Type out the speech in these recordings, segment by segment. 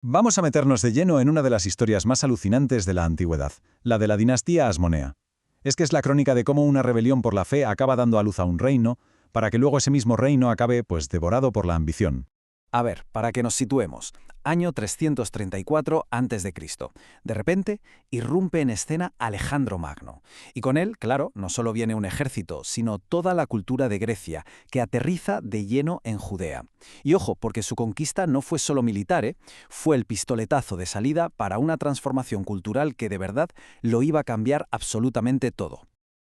Vamos a meternos de lleno en una de las historias más alucinantes de la antigüedad, la de la dinastía Asmonea. Es que es la crónica de cómo una rebelión por la fe acaba dando a luz a un reino, para que luego ese mismo reino acabe, devorado por la ambición. A ver, para que nos situemos. Año 334 a.C. De repente, irrumpe en escena Alejandro Magno. Y con él, claro, no solo viene un ejército, sino toda la cultura de Grecia, que aterriza de lleno en Judea. Y ojo, porque su conquista no fue solo militar, fue el pistoletazo de salida para una transformación cultural que de verdad lo iba a cambiar absolutamente todo.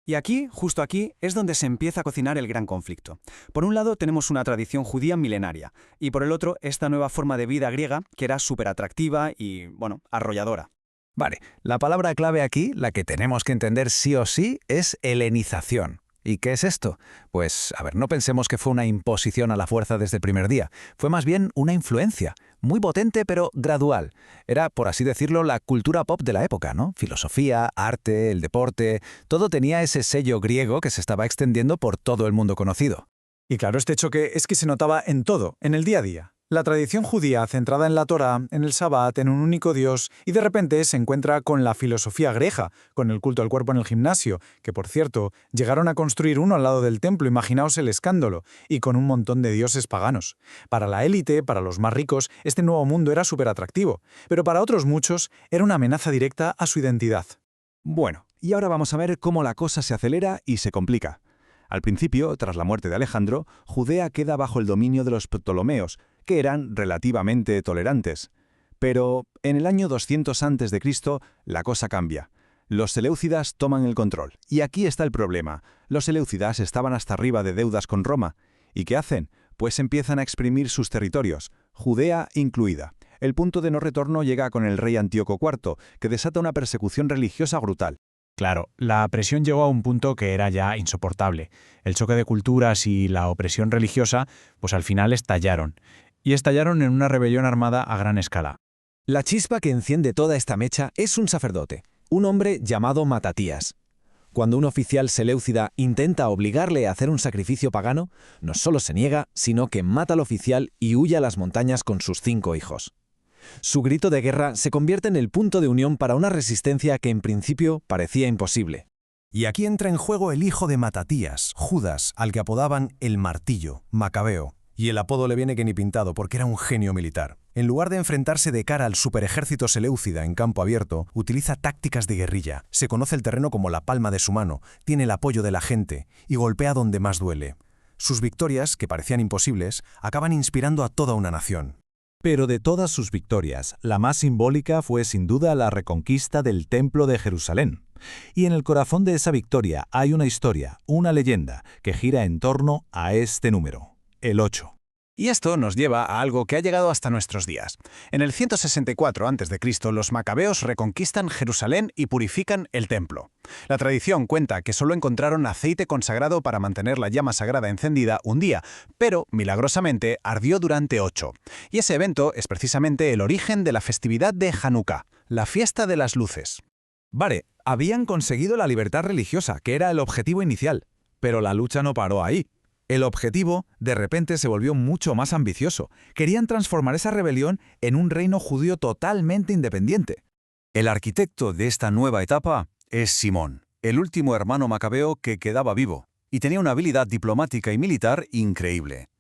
Y aquí, justo aquí, es donde se empieza a cocinar el gran conflicto. Por un lado tenemos una tradición judía milenaria, y por el otro esta nueva forma de vida griega que era súper atractiva y, arrolladora. Vale, la palabra clave aquí, la que tenemos que entender sí o sí, es helenización. ¿Y qué es esto? Pues, a ver, no pensemos que fue una imposición a la fuerza desde el primer día. Fue más bien una influencia, muy potente pero gradual. Era, por así decirlo, la cultura pop de la época, ¿no? Filosofía, arte, el deporte, todo tenía ese sello griego que se estaba extendiendo por todo el mundo conocido. Y claro, este choque es que se notaba en todo, en el día a día. La tradición judía centrada en la Torá, en el Sabbat, en un único Dios, y de repente se encuentra con la filosofía griega, con el culto al cuerpo en el gimnasio, que por cierto, llegaron a construir uno al lado del templo, imaginaos el escándalo, y con un montón de dioses paganos. Para la élite, para los más ricos, este nuevo mundo era súper atractivo, pero para otros muchos era una amenaza directa a su identidad. Bueno, y ahora vamos a ver cómo la cosa se acelera y se complica. Al principio, tras la muerte de Alejandro, Judea queda bajo el dominio de los Ptolomeos, que eran relativamente tolerantes. Pero en el año 200 a.C., la cosa cambia. Los seleucidas toman el control. Y aquí está el problema. Los seleucidas estaban hasta arriba de deudas con Roma. ¿Y qué hacen? Pues empiezan a exprimir sus territorios, Judea incluida. El punto de no retorno llega con el rey Antíoco IV, que desata una persecución religiosa brutal. Claro, la presión llegó a un punto que era ya insoportable. El choque de culturas y la opresión religiosa, pues al final estallaron. Y estallaron en una rebelión armada a gran escala. La chispa que enciende toda esta mecha es un sacerdote, un hombre llamado Matatías. Cuando un oficial seleucida intenta obligarle a hacer un sacrificio pagano, no solo se niega, sino que mata al oficial y huye a las montañas con sus 5 hijos. Su grito de guerra se convierte en el punto de unión para una resistencia que en principio parecía imposible. Y aquí entra en juego el hijo de Matatías, Judas, al que apodaban el Martillo, Macabeo. Y el apodo le viene que ni pintado porque era un genio militar. En lugar de enfrentarse de cara al superejército seleucida en campo abierto, utiliza tácticas de guerrilla, se conoce el terreno como la palma de su mano, tiene el apoyo de la gente y golpea donde más duele. Sus victorias, que parecían imposibles, acaban inspirando a toda una nación. Pero de todas sus victorias, la más simbólica fue sin duda la reconquista del Templo de Jerusalén. Y en el corazón de esa victoria hay una historia, una leyenda, que gira en torno a este número, el 8. Y esto nos lleva a algo que ha llegado hasta nuestros días. En el 164 a.C., los macabeos reconquistan Jerusalén y purifican el templo. La tradición cuenta que solo encontraron aceite consagrado para mantener la llama sagrada encendida un día, pero, milagrosamente, ardió durante 8. Y ese evento es precisamente el origen de la festividad de Hanukkah, la fiesta de las luces. Vale, habían conseguido la libertad religiosa, que era el objetivo inicial. Pero la lucha no paró ahí. El objetivo, de repente, se volvió mucho más ambicioso. Querían transformar esa rebelión en un reino judío totalmente independiente. El arquitecto de esta nueva etapa es Simón, el último hermano macabeo que quedaba vivo, y tenía una habilidad diplomática y militar increíble.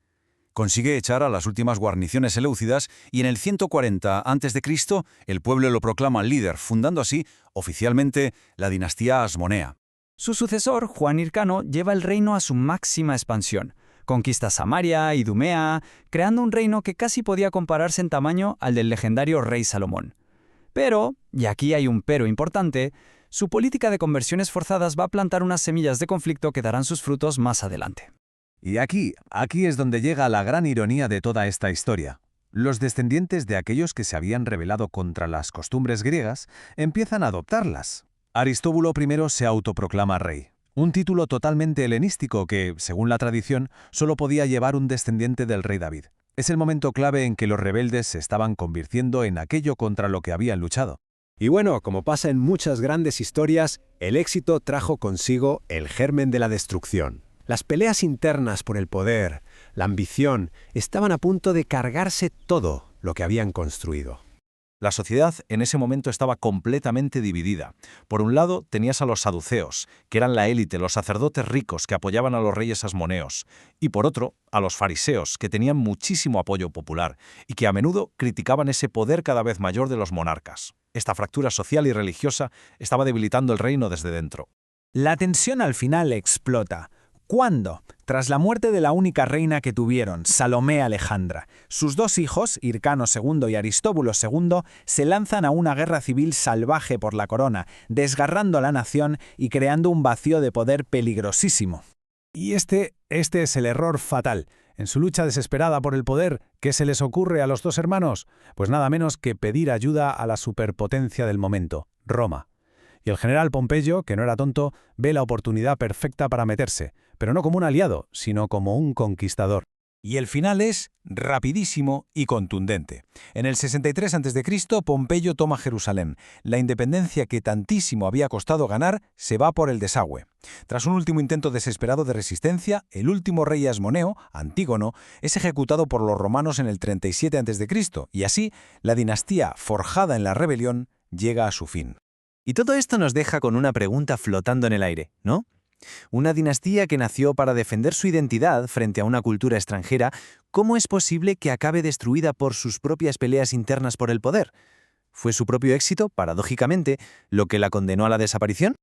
Consigue echar a las últimas guarniciones seleucidas y en el 140 a.C. el pueblo lo proclama líder, fundando así, oficialmente, la dinastía Asmonea. Su sucesor, Juan Hircano, lleva el reino a su máxima expansión. Conquista Samaria, Idumea, creando un reino que casi podía compararse en tamaño al del legendario rey Salomón. Pero, y aquí hay un pero importante, su política de conversiones forzadas va a plantar unas semillas de conflicto que darán sus frutos más adelante. Y aquí es donde llega la gran ironía de toda esta historia. Los descendientes de aquellos que se habían rebelado contra las costumbres griegas empiezan a adoptarlas. Aristóbulo I se autoproclama rey, un título totalmente helenístico que, según la tradición, solo podía llevar un descendiente del rey David. Es el momento clave en que los rebeldes se estaban convirtiendo en aquello contra lo que habían luchado. Y bueno, como pasa en muchas grandes historias, el éxito trajo consigo el germen de la destrucción. Las peleas internas por el poder, la ambición, estaban a punto de cargarse todo lo que habían construido. La sociedad en ese momento estaba completamente dividida. Por un lado tenías a los saduceos, que eran la élite, los sacerdotes ricos que apoyaban a los reyes asmoneos, y por otro, a los fariseos, que tenían muchísimo apoyo popular y que a menudo criticaban ese poder cada vez mayor de los monarcas. Esta fractura social y religiosa estaba debilitando el reino desde dentro. La tensión al final explota. ¿Cuándo? Tras la muerte de la única reina que tuvieron, Salomé Alejandra, sus dos hijos, Hircano II y Aristóbulo II, se lanzan a una guerra civil salvaje por la corona, desgarrando a la nación y creando un vacío de poder peligrosísimo. Y este es el error fatal. En su lucha desesperada por el poder, ¿qué se les ocurre a los dos hermanos? Pues nada menos que pedir ayuda a la superpotencia del momento, Roma. Y el general Pompeyo, que no era tonto, ve la oportunidad perfecta para meterse, pero no como un aliado, sino como un conquistador. Y el final es rapidísimo y contundente. En el 63 a.C., Pompeyo toma Jerusalén. La independencia que tantísimo había costado ganar se va por el desagüe. Tras un último intento desesperado de resistencia, el último rey asmoneo, Antígono, es ejecutado por los romanos en el 37 a.C., y así la dinastía forjada en la rebelión llega a su fin. Y todo esto nos deja con una pregunta flotando en el aire, ¿no? Una dinastía que nació para defender su identidad frente a una cultura extranjera, ¿cómo es posible que acabe destruida por sus propias peleas internas por el poder? ¿Fue su propio éxito, paradójicamente, lo que la condenó a la desaparición?